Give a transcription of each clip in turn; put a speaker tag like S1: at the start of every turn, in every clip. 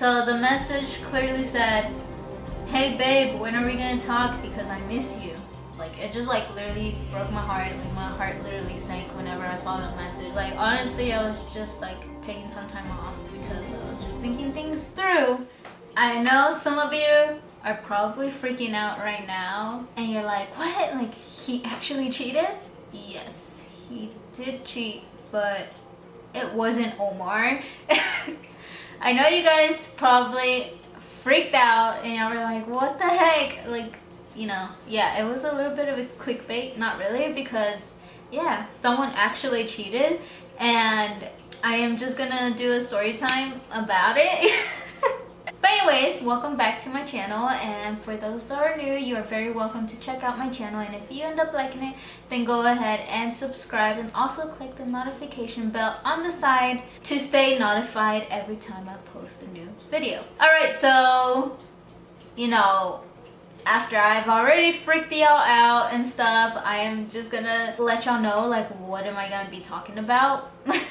S1: So the message clearly said, "Hey babe, when are we gonna talk? Because I miss you." Like, it just like literally broke my heart. Like, my heart literally sank whenever I saw the message. Like, honestly, I was just like taking some time off because I was just thinking things through. I know some of you are probably freaking out right now and you're like, what? Like, he actually cheated? Yes, he did cheat, but it wasn't Omar. I know you guys probably freaked out and you were like, what the heck? Like, you know, yeah, it was a little bit of a clickbait. Not really, because yeah, someone actually cheated, and I am just gonna do a story time about it. But anyways, welcome back to my channel, and for those that are new, you are very welcome to check out my channel, and if you end up liking it, then go ahead and subscribe, and also click the notification bell on the side to stay notified every time I post a new video. Alright, so, you know, after I've already freaked y'all out and stuff, I am just gonna let y'all know, like, what am I gonna be talking about.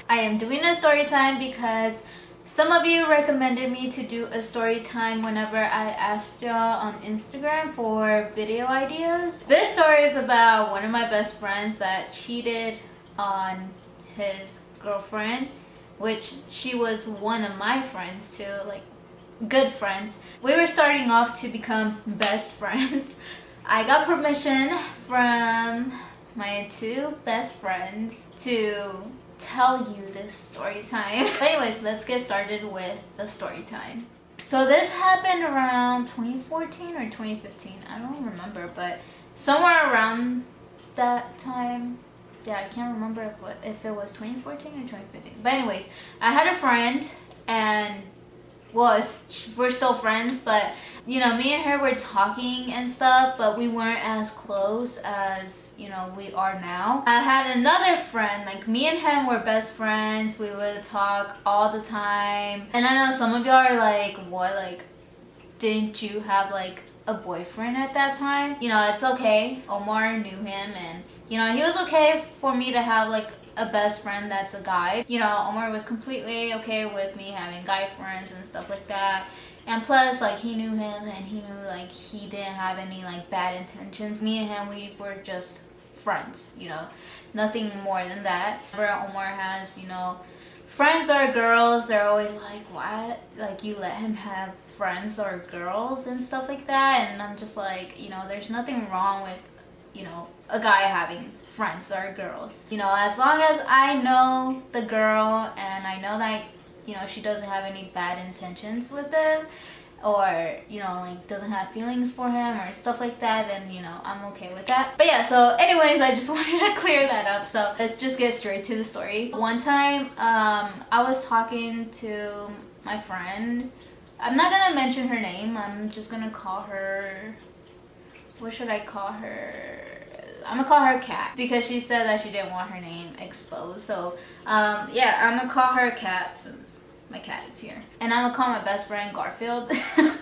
S1: I am doing a story time because some of you recommended me to do a story time whenever I asked y'all on Instagram for video ideas. This story is about one of my best friends that cheated on his girlfriend, which she was one of my friends too, like good friends. We were starting off to become best friends. I got permission from my two best friends to tell you this story time. But anyways, let's get started with the story time. So this happened around 2014 or 2015. I don't remember, but somewhere around that time. Yeah, I can't remember if it was 2014 or 2015. But anyways, I had a friend, and well, we're still friends, but you know, me and her were talking and stuff, but we weren't as close as, you know, we are now. I had another friend, like me and him were best friends. We would talk all the time. And I know some of y'all are like, what, like, didn't you have like a boyfriend at that time? You know, it's okay. Omar knew him, and you know, he was okay for me to have like a best friend that's a guy. You know, Omar was completely okay with me having guy friends and stuff like that. And plus, like, he knew him, and he knew like he didn't have any like bad intentions. Me and him, we were just friends, you know, nothing more than that. Whenever Omar has, you know, friends that are girls, they're always like, what? Like, you let him have friends that are girls and stuff like that? And I'm just like, you know, there's nothing wrong with, you know, a guy having friends that are girls. You know, as long as I know the girl and I know that, you know, she doesn't have any bad intentions with him, or, you know, like doesn't have feelings for him or stuff like that, then, you know, I'm okay with that. But yeah, so anyways, I just wanted to clear that up. So let's just get straight to the story. One time, I was talking to my friend. I'm not gonna mention her name. I'm just gonna call her, what should I call her? I'm gonna call her Kat, because she said that she didn't want her name exposed. So yeah, I'm gonna call her Kat since my cat is here. And I'm gonna call my best friend Garfield.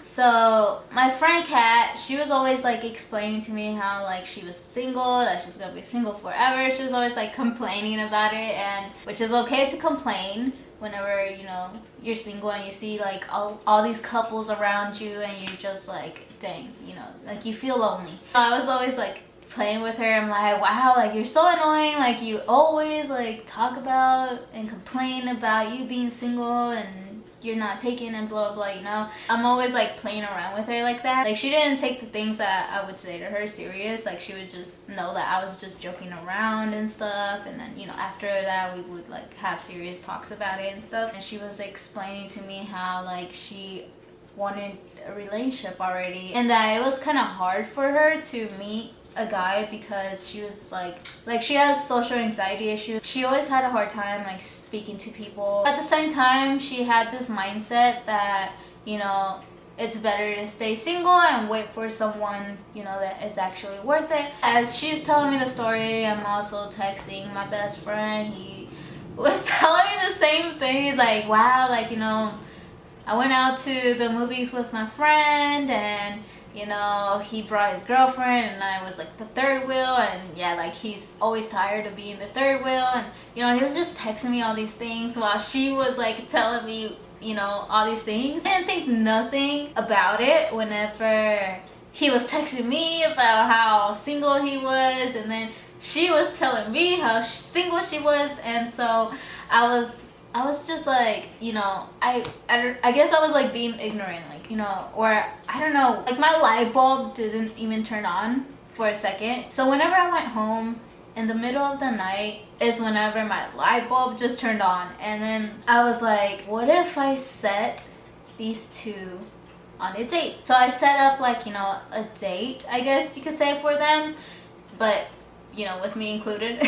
S1: So my friend Kat, she was always like explaining to me how like she was single, that she's gonna be single forever. She was always like complaining about it, and which is okay to complain whenever, you know, you're single and you see like all these couples around you, and you're just like, dang, you know, like you feel lonely. I was always like playing with her. I'm like, wow, like you're so annoying, like you always like talk about and complain about you being single and you're not taking and blah blah, you know. I'm always like playing around with her like that. Like, she didn't take the things that I would say to her serious. Like, she would just know that I was just joking around and stuff, and then, you know, after that we would like have serious talks about it and stuff. And she was explaining to me how like she wanted a relationship already, and that it was kind of hard for her to meet a guy because she was like she has social anxiety issues. She always had a hard time like speaking to people. At the same time, she had this mindset that, you know, it's better to stay single and wait for someone, you know, that is actually worth it. As she's telling me the story, I'm also texting my best friend. He was telling me the same thing. He's like, wow, like, you know, I went out to the movies with my friend, and you know, he brought his girlfriend, and I was like the third wheel, and yeah, like he's always tired of being the third wheel. And you know, he was just texting me all these things while she was like telling me you know, all these things. I didn't think nothing about it whenever he was texting me about how single he was, and then she was telling me how single she was. And so I was just like, you know, I guess I was like being ignorant, like, you know, or I don't know, like my light bulb didn't even turn on for a second. So whenever I went home in the middle of the night is whenever my light bulb just turned on. And then I was like, what if I set these two on a date? So I set up like, you know, a date, I guess you could say, for them, but you know, with me included.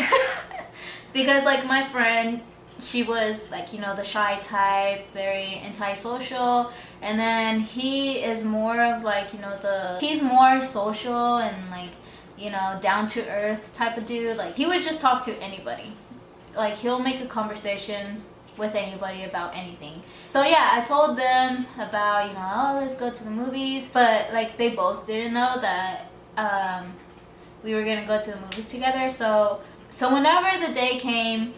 S1: Because like my friend, she was like, you know, the shy type, very antisocial, and then he is more of like, you know, he's more social and like, you know, down to earth type of dude. Like he would just talk to anybody, like he'll make a conversation with anybody about anything. So yeah, I told them about, you know, oh, let's go to the movies, but like they both didn't know that we were gonna go to the movies together. So whenever the day came,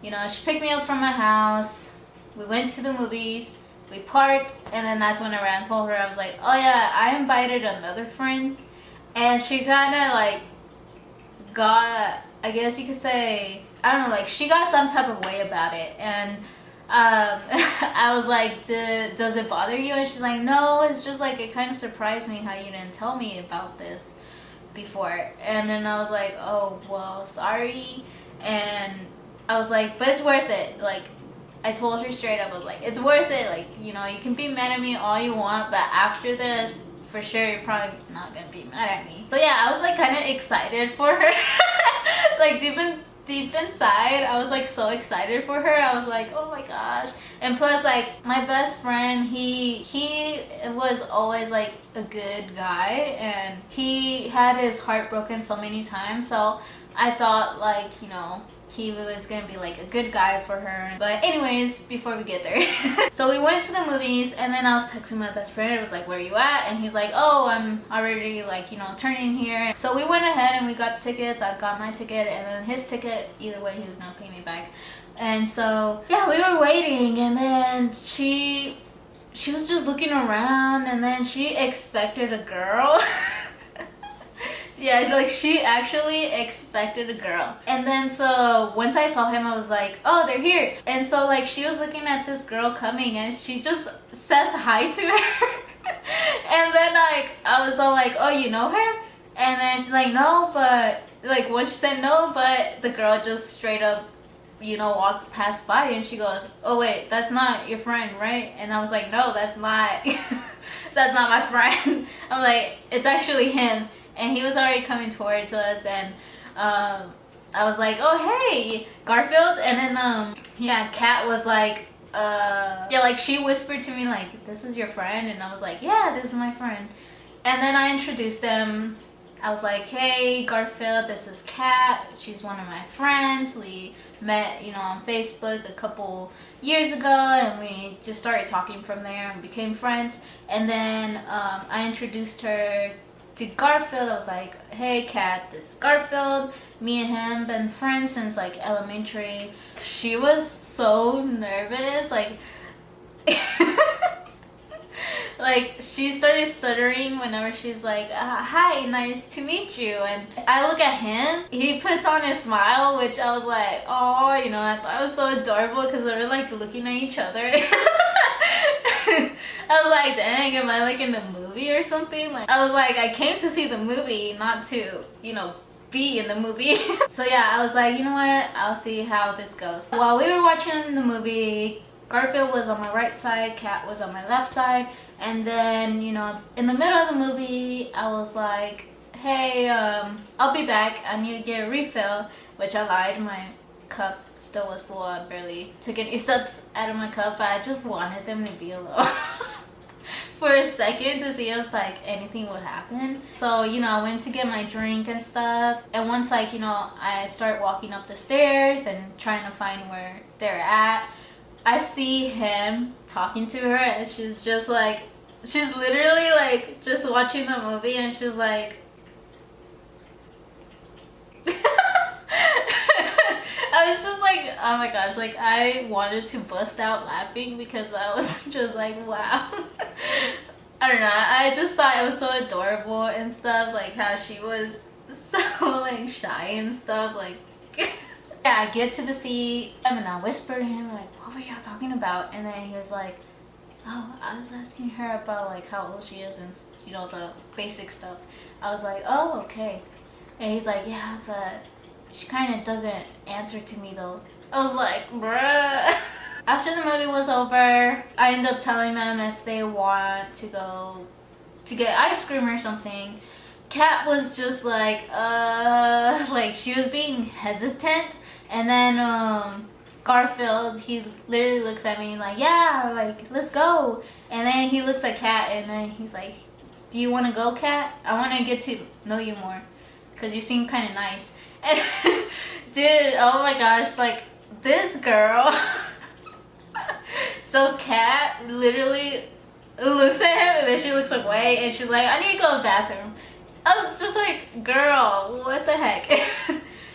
S1: you know, she picked me up from my house, we went to the movies, we parked, and then that's when I ran and told her. I was like, oh yeah, I invited another friend. And she kind of like got, I guess you could say, I don't know, like she got some type of way about it. And I was like, does it bother you? And she's like, no, it's just like it kind of surprised me how you didn't tell me about this before. And then I was like, oh well, sorry. And I was like, but it's worth it. Like I told her straight up, I was like, it's worth it. Like, you know, you can be mad at me all you want, but after this, for sure you're probably not gonna be mad at me. So yeah, I was like kind of excited for her. Like deep inside, I was like so excited for her. I was like, oh my gosh. And plus, like my best friend, he was always like a good guy, and he had his heart broken so many times. So I thought, like, you know, he was gonna be like a good guy for her. But anyways, before we get there, so we went to the movies, and then I was texting my best friend. I was like, where are you at? And he's like, oh, I'm already like, you know, turning here. So we went ahead and we got tickets. I got my ticket, and then his ticket, either way he was gonna pay me back. And so yeah, we were waiting, and then she was just looking around, and then she expected a girl. Yeah, like she actually expected a girl. And then so once I saw him, I was like, oh, they're here. And so like she was looking at this girl coming, and she just says hi to her. And then like I was all like, oh, you know her? And then she's like, no, but like when she said no, but the girl just straight up, you know, walked past by, and she goes, oh wait, that's not your friend, right? And I was like, no, that's not that's not my friend. I'm like, it's actually him. And he was already coming towards us, and I was like, oh hey, Garfield. And then yeah, Kat was like, yeah, like she whispered to me like, this is your friend? And I was like, yeah, this is my friend. And then I introduced them. I was like, hey Garfield, this is Kat, she's one of my friends. We met, you know, on Facebook a couple years ago, and we just started talking from there and became friends. And then I introduced her to Garfield. I was like, hey Kat, this is Garfield. Me and him been friends since like elementary. She was so nervous, like like she started stuttering whenever she's like, hi, nice to meet you. And I look at him, he puts on a smile, which I was like, oh, you know, I thought it was so adorable because they were like looking at each other. I was like, dang, am I like in the movie or something? Like, I was like, I came to see the movie, not to, you know, be in the movie. So yeah, I was like, you know what, I'll see how this goes. While we were watching the movie, Garfield was on my right side, Kat was on my left side, and then, you know, in the middle of the movie, I was like, hey, I'll be back, I need to get a refill, which I lied, my cup still was full. I barely took any sips out of my cup, but I just wanted them to be alone for a second to see if like anything would happen. So, you know, I went to get my drink and stuff, and once like, you know, I start walking up the stairs and trying to find where they're at, I see him talking to her, and she's just like, she's literally like just watching the movie, and she's like I I was just like, oh my gosh, like I wanted to bust out laughing because I was just like, wow. I don't know, I just thought it was so adorable and stuff, like how she was so like shy and stuff, like yeah, I get to the seat and I whisper to him like, what were y'all talking about? And then he was like, oh, I was asking her about like how old she is and you know, the basic stuff. I was like, oh, okay. And he's like, yeah, but she kind of doesn't answer to me though. I was like, bruh. After the movie was over, I ended up telling them if they want to go to get ice cream or something. Kat was just like she was being hesitant. And then Garfield, he literally looks at me like, yeah, like, let's go. And then he looks at Kat and then he's like, do you want to go, Kat? I want to get to know you more because you seem kind of nice. And dude, oh my gosh, like this girl. So Kat literally looks at him and then she looks away and she's like, I need to go to the bathroom. I was just like, girl, what the heck?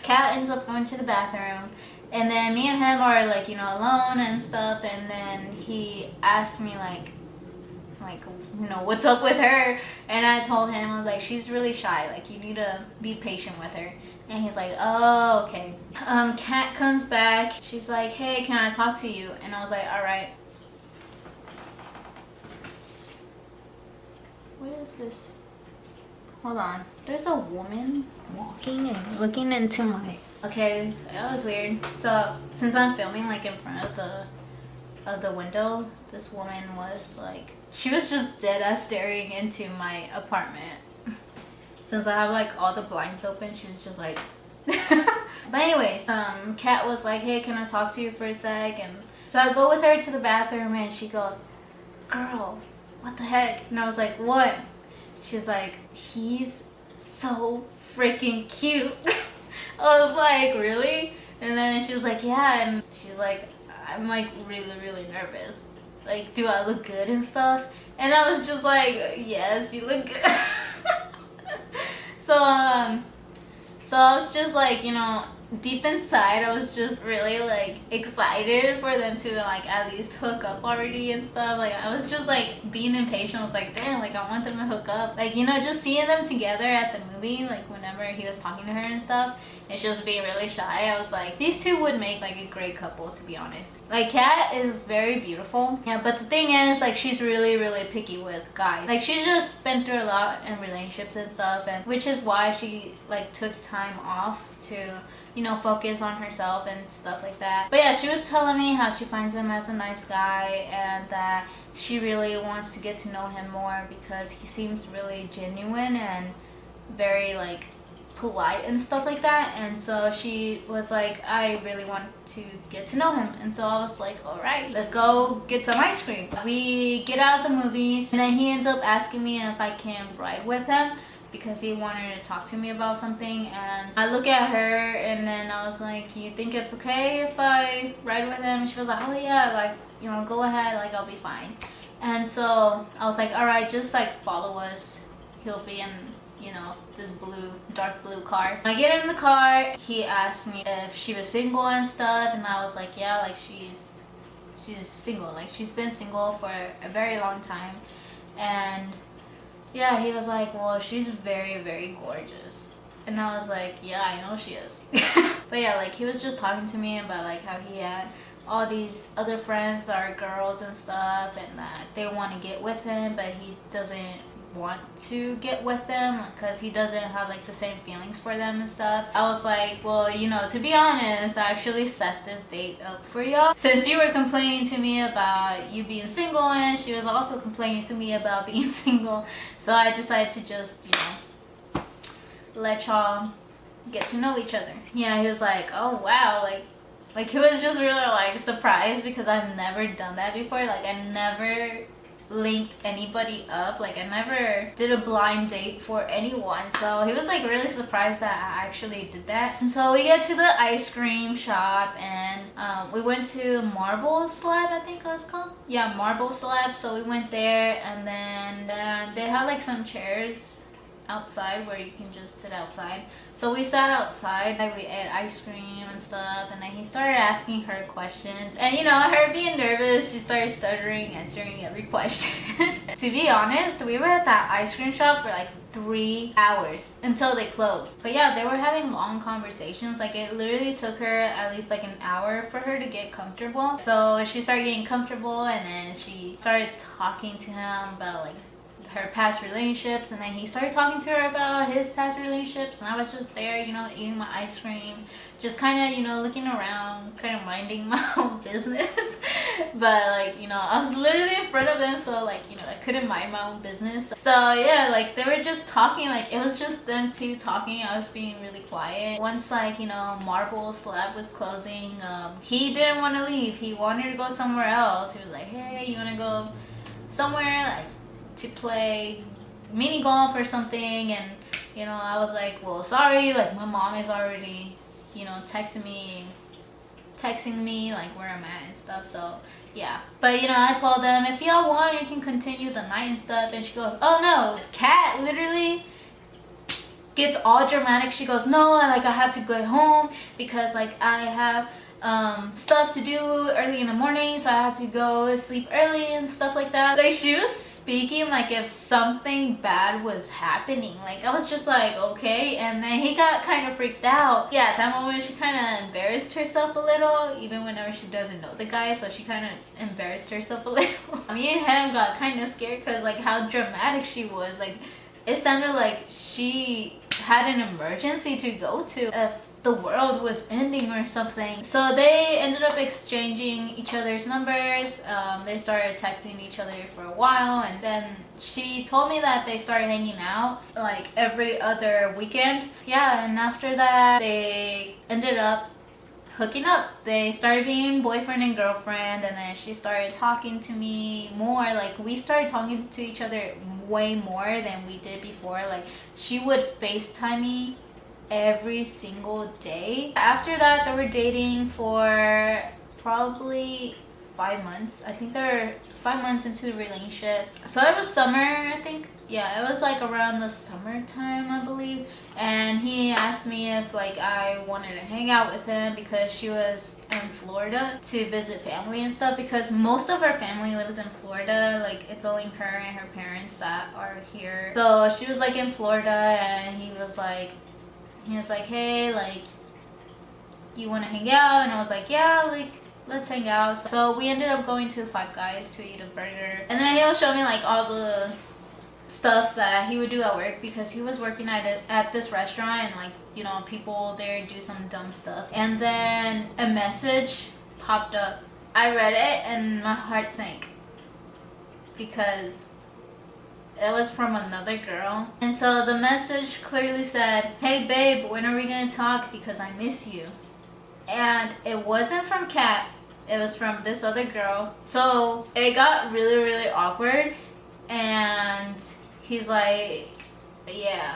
S1: Kat ends up going to the bathroom and then me and him are like, you know, alone and stuff, and then he asked me like you know, what's up with her, and I told him, I was like, she's really shy, like you need to be patient with her. And he's like, oh, okay. Kat comes back, she's like, hey, can I talk to you? And I was like, all right. What is this? Hold on, there's a woman walking and looking into my, okay, that was weird. So since I'm filming like in front of the window, this woman was like, she was just dead ass staring into my apartment. Since I have like all the blinds open, she was just like but anyways, Kat was like, hey, can I talk to you for a sec? And so I go with her to the bathroom and she goes, girl, what the heck? And I was like, what? She's like, he's so freaking cute. I was like, really? And then she was like, yeah. And she's like, I'm like really nervous. Like, do I look good and stuff? And I was just like, yes, you look good. So I was just like, you know, deep inside, I was just really like excited for them to like at least hook up already and stuff. Like I was just like being impatient. I was like, damn, like I want them to hook up. Like, you know, just seeing them together at the movie, like whenever he was talking to her and stuff, and she was being really shy, I was like, these two would make like a great couple, to be honest. Like Kat is very beautiful, yeah, but the thing is, like, she's really picky with guys. Like she's just been through a lot in relationships and stuff, and which is why she like took time off to, you know, focus on herself and stuff like that. But yeah, she was telling me how she finds him as a nice guy and that she really wants to get to know him more because he seems really genuine and very like polite and stuff like that. And so she was like, I really want to get to know him. And so I was like, all right, let's go get some ice cream. We get out of the movies and then he ends up asking me if I can ride with him because he wanted to talk to me about something. And I look at her and then I was like, you think it's okay if I ride with him? And she was like, oh yeah, like, you know, go ahead, like I'll be fine. And so I was like, all right, just like follow us. He'll be in, you know, this dark blue car. I get in the car, he asked me if she was single and stuff, and I was like, yeah, like she's single, like she's been single for a very long time. And yeah, he was like, well, she's very gorgeous. And I was like, yeah, I know she is. But yeah, like he was just talking to me about like how he had all these other friends that are girls and stuff, and that they want to get with him, but he doesn't want to get with them because he doesn't have like the same feelings for them and stuff. I was like, well, you know, to be honest, I actually set this date up for y'all since you were complaining to me about you being single and she was also complaining to me about being single. So I decided to just, you know, let y'all get to know each other. Yeah, he was like, oh wow, like he was just really like surprised because I've never done that before. Like I never linked anybody up, like I never did a blind date for anyone. So he was like really surprised that I actually did that. And so we get to the ice cream shop and we went to Marble Slab, I think that's called. Yeah, Marble Slab. So we went there and then they had like some chairs outside where you can just sit outside. So we sat outside, like we ate ice cream and stuff, and then he started asking her questions. And you know, her being nervous, she started stuttering, answering every question. To be honest, we were at that ice cream shop for like 3 hours until they closed. But yeah, they were having long conversations. Like it literally took her at least like an hour for her to get comfortable. So she started getting comfortable, and then she started talking to him about like her past relationships, and then he started talking to her about his past relationships, and I was just there, you know, eating my ice cream, just kind of, you know, looking around, kind of minding my own business. But like, you know, I was literally in front of them, so like, you know, I couldn't mind my own business. So yeah, like they were just talking, like it was just them two talking. I was being really quiet. Once like, you know, Marble Slab was closing, he didn't want to leave. He wanted to go somewhere else. He was like, hey, you want to go somewhere like to play mini golf or something? And you know, I was like, well, sorry, like my mom is already, you know, texting me like where I'm at and stuff. So yeah, but you know, I told them, if y'all want, you can continue the night and stuff. And she goes, oh no. Kat literally gets all dramatic. She goes, no, like I have to go home because like I have stuff to do early in the morning, so I have to go sleep early and stuff like that. Like she was speaking like if something bad was happening. Like I was just like, okay. And then he got kind of freaked out. Yeah, at that moment she kind of embarrassed herself a little, even whenever she doesn't know the guy, so she kind of embarrassed herself a little. Me and him got kind of scared because like how dramatic she was. Like it sounded like she had an emergency to go to if the world was ending or something. So they ended up exchanging each other's numbers. They started texting each other for a while, and then she told me that they started hanging out like every other weekend. Yeah, and after that they ended up hooking up. They started being boyfriend and girlfriend, and then she started talking to me more. Like we started talking to each other way more than we did before. Like she would FaceTime me every single day. After that, they were dating for probably 5 months. I think they're 5 months into the relationship. So it was summer, I think. Yeah, it was like around the summertime, I believe. And he asked me if like I wanted to hang out with him because she was in Florida to visit family and stuff, because most of her family lives in Florida. Like it's only her and her parents that are here. So she was like in Florida, and he was like, hey, like you want to hang out? And I was like, yeah, like let's hang out. So we ended up going to Five Guys to eat a burger, and then he'll show me like all the stuff that he would do at work, because he was working at this restaurant, and like, you know, people there do some dumb stuff. And then a message popped up. I read it and my heart sank because it was from another girl. And so the message clearly said, hey babe, when are we gonna talk, because I miss you. And it wasn't from Kat, it was from this other girl. So it got really, really awkward. And he's like, yeah,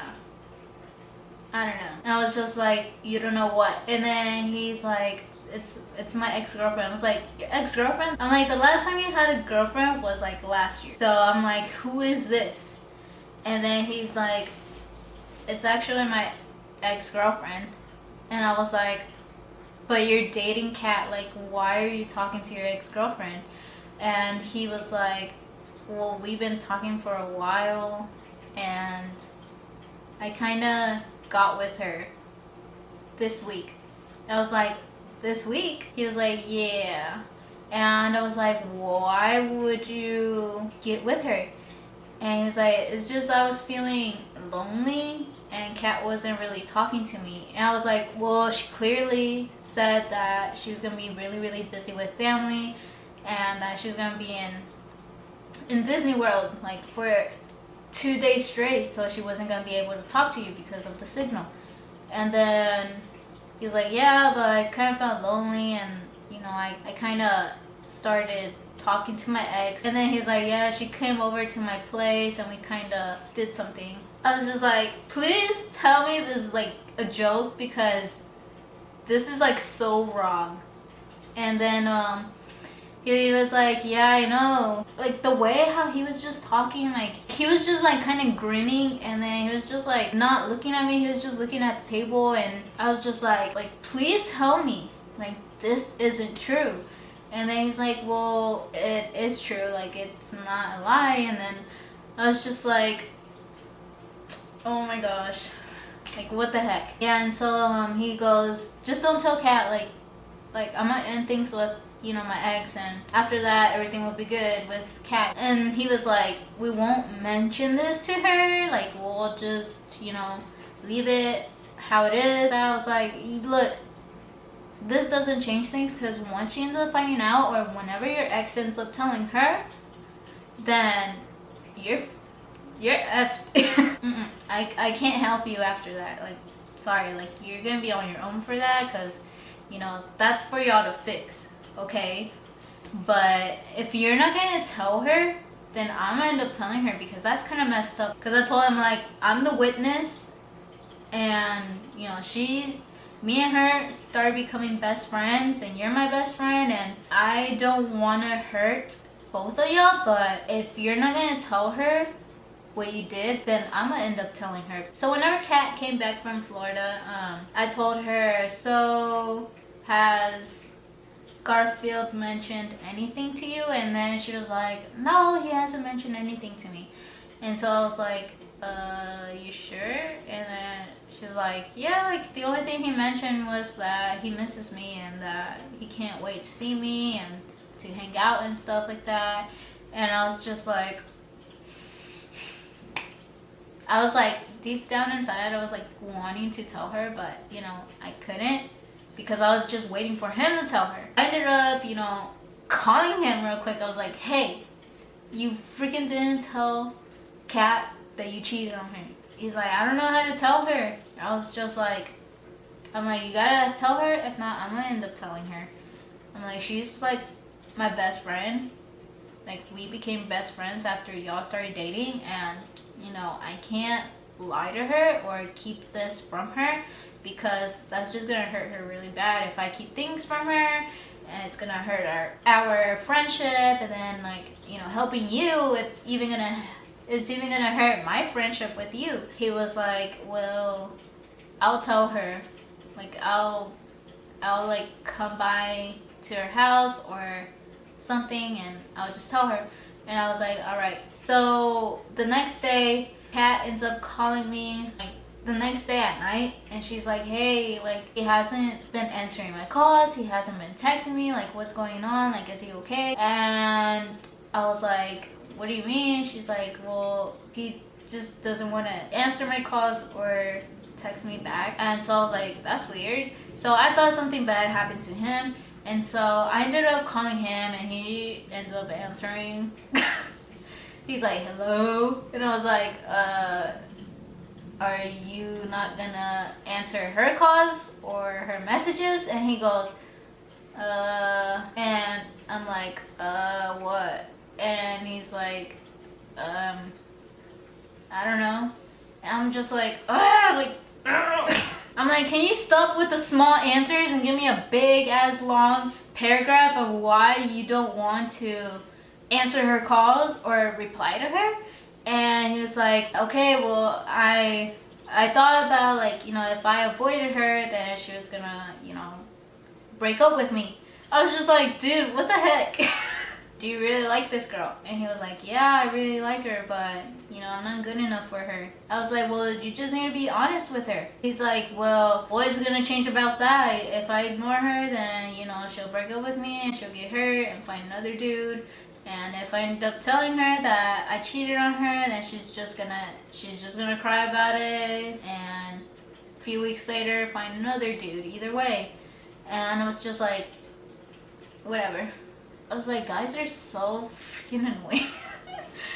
S1: I don't know. And I was just like, you don't know what? And then he's like, it's my ex-girlfriend. I was like, your ex-girlfriend? I'm like, the last time you had a girlfriend was like last year. So I'm like, who is this? And then he's like, it's actually my ex-girlfriend. And I was like, but you're dating Kat, like why are you talking to your ex-girlfriend? And he was like, well, we've been talking for a while, and I kind of got with her this week. I was like, this week? He was like, yeah. And I was like, why would you get with her? And he was like, it's just I was feeling lonely and Kat wasn't really talking to me. And I was like, well, she clearly said that she was going to be really, really busy with family, and that she was going to be in Disney World like for 2 days straight, so she wasn't gonna be able to talk to you because of the signal. And then he was like, yeah, but I kind of felt lonely, and you know, I kind of started talking to my ex. And then he's like, yeah, she came over to my place and we kind of did something. I was just like, please tell me this is like a joke, because this is like so wrong. And then He was like, yeah, I know. Like the way how he was just talking, like he was just like kind of grinning, and then he was just like not looking at me. He was just looking at the table, and I was just like please tell me, like this isn't true. And then he's like, well, it is true. Like it's not a lie. And then I was just like, oh my gosh, like what the heck? Yeah. And so he goes, just don't tell Kat. Like I'm gonna end things with, you know, my ex, and after that everything will be good with Kat. And he was like, we won't mention this to her, like we'll just, you know, leave it how it is. And I was like, look, this doesn't change things, because once she ends up finding out, or whenever your ex ends up telling her, then you're effed. I can't help you after that. Like, sorry, like you're gonna be on your own for that, because, you know, that's for y'all to fix. Okay, but if you're not gonna tell her, then I'm gonna end up telling her, because that's kind of messed up. Because I told him, like, I'm the witness, and you know, me and her started becoming best friends, and you're my best friend, and I don't want to hurt both of y'all. But if you're not gonna tell her what you did, then I'm gonna end up telling her. So whenever Kat came back from Florida, I told her, so has Garfield mentioned anything to you? And then she was like, no, he hasn't mentioned anything to me. And so I was like, you sure? And then she's like, yeah, like the only thing he mentioned was that he misses me, and that he can't wait to see me and to hang out and stuff like that. And I was just like, deep down inside, I was like wanting to tell her, but you know, I couldn't, because I was just waiting for him to tell her. I ended up, you know, calling him real quick. I was like, hey, you freaking didn't tell Kat that you cheated on her. He's like, I don't know how to tell her. I was just like, I'm like, you gotta tell her. If not, I'm gonna end up telling her. I'm like, she's like my best friend. Like, we became best friends after y'all started dating, and you know, I can't lie to her or keep this from her, because that's just gonna hurt her really bad if I keep things from her, and it's gonna hurt our friendship. And then, like, you know, helping you, it's even gonna hurt my friendship with you. He was like, well, I'll tell her, like I'll like come by to her house or something, and I'll just tell her. And I was like, all right. So the next day, Kat ends up calling me, like the next day at night, and she's like, hey, like he hasn't been answering my calls, he hasn't been texting me, like what's going on, like is he okay? And I was like, what do you mean? She's like, well, he just doesn't want to answer my calls or text me back. And so I was like, that's weird. So I thought something bad happened to him, and so I ended up calling him, and he ends up answering. He's like, hello? And I was like, are you not gonna answer her calls or her messages? And he goes, and I'm like, what? And he's like, I don't know. And I'm just like, I'm like, can you stop with the small answers and give me a big ass long paragraph of why you don't want to answer her calls or reply to her? And he was like, okay, well, I thought about, like, you know, if I avoided her, then she was gonna, you know, break up with me. I was just like, dude, what the heck? Do you really like this girl? And he was like, yeah, I really like her, but, you know, I'm not good enough for her. I was like, well, you just need to be honest with her. He's like, well, what's gonna change about that? If I ignore her, then, you know, she'll break up with me and she'll get hurt and find another dude. And if I end up telling her that I cheated on her, then she's just gonna cry about it, and a few weeks later find another dude. Either way. And I was just like, whatever. I was like, guys are so freaking annoying.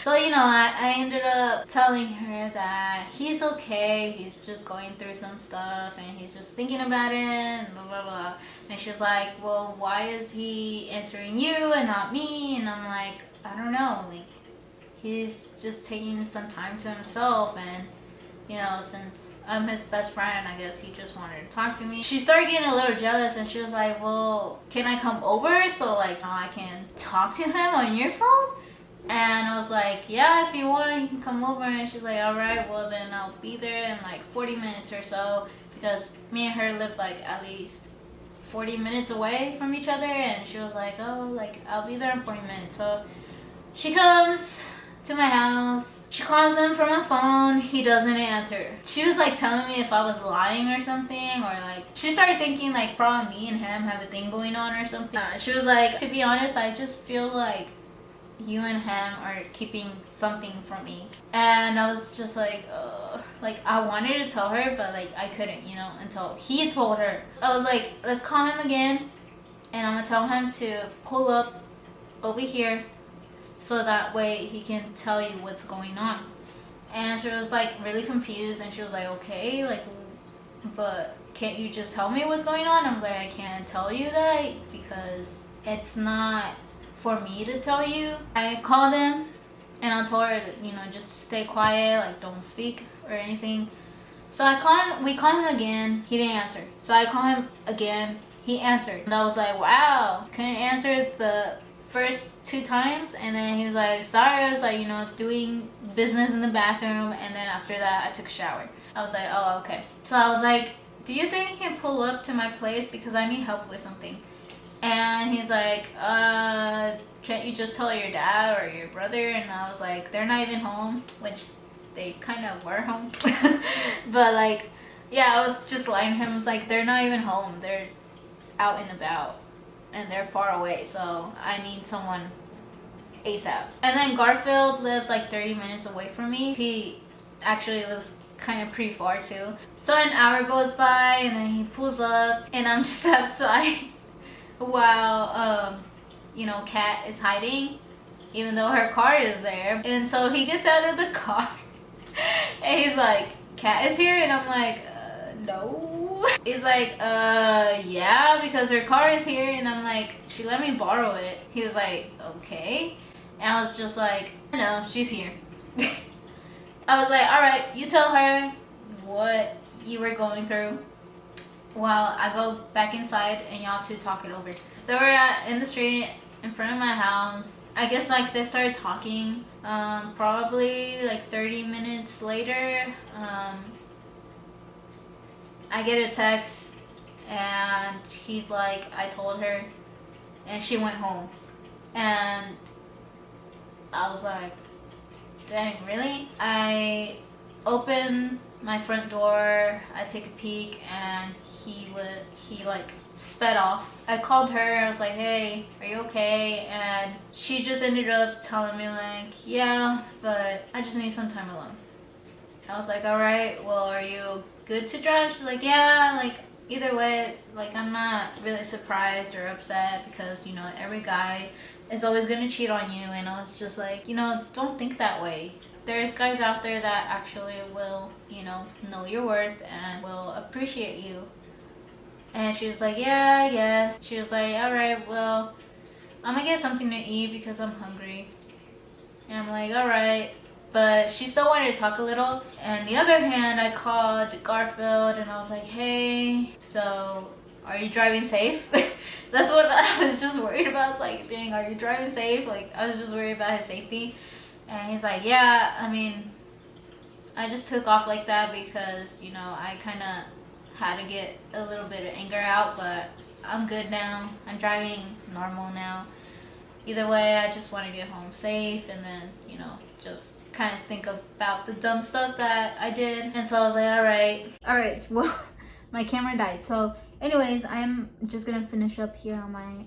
S1: So, you know, I ended up telling her that he's okay, he's just going through some stuff, and he's just thinking about it, and blah, blah, blah. And she's like, well, why is he answering you and not me? And I'm like, I don't know, like, he's just taking some time to himself, and you know, since I'm his best friend, I guess he just wanted to talk to me. She started getting a little jealous and she was like, well, can I come over so like I can talk to him on your phone? And I was like, yeah, if you want, you can come over. And she's like, all right, well then I'll be there in like 40 minutes or so, because me and her live like at least 40 minutes away from each other. And she was like, oh, like I'll be there in 40 minutes. So she comes to my house. She calls him from my phone. He doesn't answer. She was like telling me if I was lying or something, or like she started thinking like probably me and him have a thing going on or something. She was like, to be honest, I just feel like you and him are keeping something from me. And I was just like I wanted to tell her, but like I couldn't, you know, until he told her. I was like, let's call him again and I'm gonna tell him to pull up over here so that way he can tell you what's going on. And she was like really confused and she was like, okay, like, but can't you just tell me what's going on? I was like, I can't tell you that because it's not for me to tell you. I called him and I told her to, you know, just stay quiet, like don't speak or anything. So we called him again, he didn't answer. So I called him again, he answered. And I was like, wow, couldn't answer the first 2 times. And then he was like, sorry, I was like, you know, doing business in the bathroom. And then after that I took a shower. I was like, oh, okay. So I was like, do you think you can pull up to my place because I need help with something? And he's like, can't you just tell your dad or your brother? And I was like, they're not even home, which they kind of were home. But like, yeah, I was just lying to him. I was like, they're not even home, they're out and about and they're far away, so I need someone ASAP. And then Garfield lives like 30 minutes away from me. He actually lives kind of pretty far too. So an hour goes by and then he pulls up and I'm just outside while you know, Kat is hiding even though her car is there. And so he gets out of the car and he's like, Kat is here? And I'm like, no. He's like, yeah, because her car is here. And I'm like, she let me borrow it. He was like, okay. And I was just like, no, she's here. I was like, all right, you tell her what you were going through while I go back inside and y'all two talk it over. They were in the street in front of my house. I guess like they started talking. Probably like 30 minutes later, I get a text and he's like, I told her, and she went home. And I was like, dang, really? I open my front door, I take a peek, and he like sped off. I called her, I was like, hey, are you okay? And she just ended up telling me like, yeah, but I just need some time alone. I was like, all right, well, are you good to drive? She's like, yeah, like either way, like I'm not really surprised or upset because, you know, every guy is always gonna cheat on you. And I was just like, you know, don't think that way. There's guys out there that actually will, you know your worth and will appreciate you. And she was like, yeah, I guess. She was like, all right, well, I'm gonna get something to eat because I'm hungry. And I'm like, all right. But she still wanted to talk a little. And the other hand, I called Garfield and I was like, hey, so are you driving safe? That's what I was just worried about. I was like, dang, are you driving safe? Like, I was just worried about his safety. And he's like, yeah, I mean, I just took off like that because, you know, I kind of had to get a little bit of anger out, but I'm good now. I'm driving normal now. Either way, I just want to get home safe and then, you know, just kind of think about the dumb stuff that I did. And so I was like, all right, so, well, my camera died. So anyways, I'm just gonna finish up here on my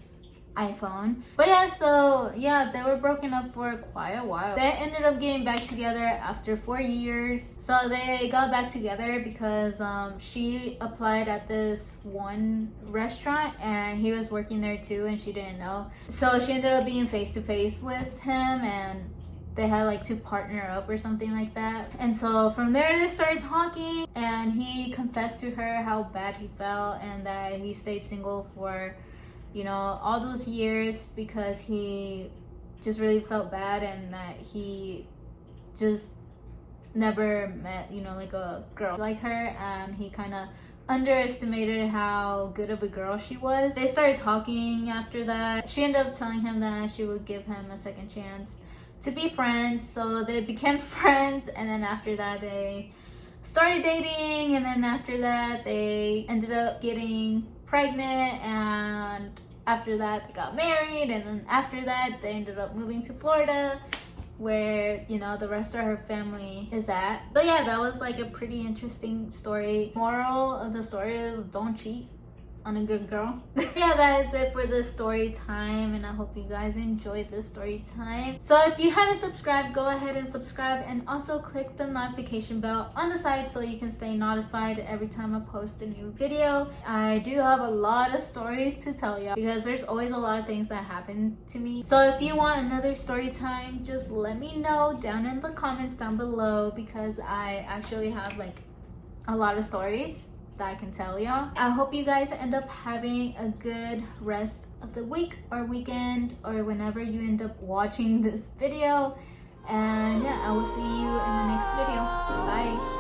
S1: iPhone. But yeah, so yeah, they were broken up for quite a while. They ended up getting back together after 4 years. So they got back together because she applied at this one restaurant and he was working there too and she didn't know. So she ended up being face to face with him and they had like to partner up or something like that. And so from there they started talking and he confessed to her how bad he felt and that he stayed single for, you know, all those years because he just really felt bad and that he just never met, you know, like a girl like her, and he kind of underestimated how good of a girl she was. They started talking after that. She ended up telling him that she would give him a second chance to be friends, so they became friends, and then after that they started dating, and then after that they ended up getting pregnant, and after that they got married, and then after that they ended up moving to Florida, where, you know, the rest of her family is at. So yeah, that was like a pretty interesting story. Moral of the story is don't cheat on a good girl. Yeah, that is it for the story time, and I hope you guys enjoyed this story time. So if you haven't subscribed, go ahead and subscribe, and also click the notification bell on the side so you can stay notified every time I post a new video. I do have a lot of stories to tell you because there's always a lot of things that happen to me. So if you want another story time, just let me know down in the comments down below, because I actually have like a lot of stories that I can tell y'all. I hope you guys end up having a good rest of the week or weekend, or whenever you end up watching this video. And yeah, I will see you in the next video. Bye.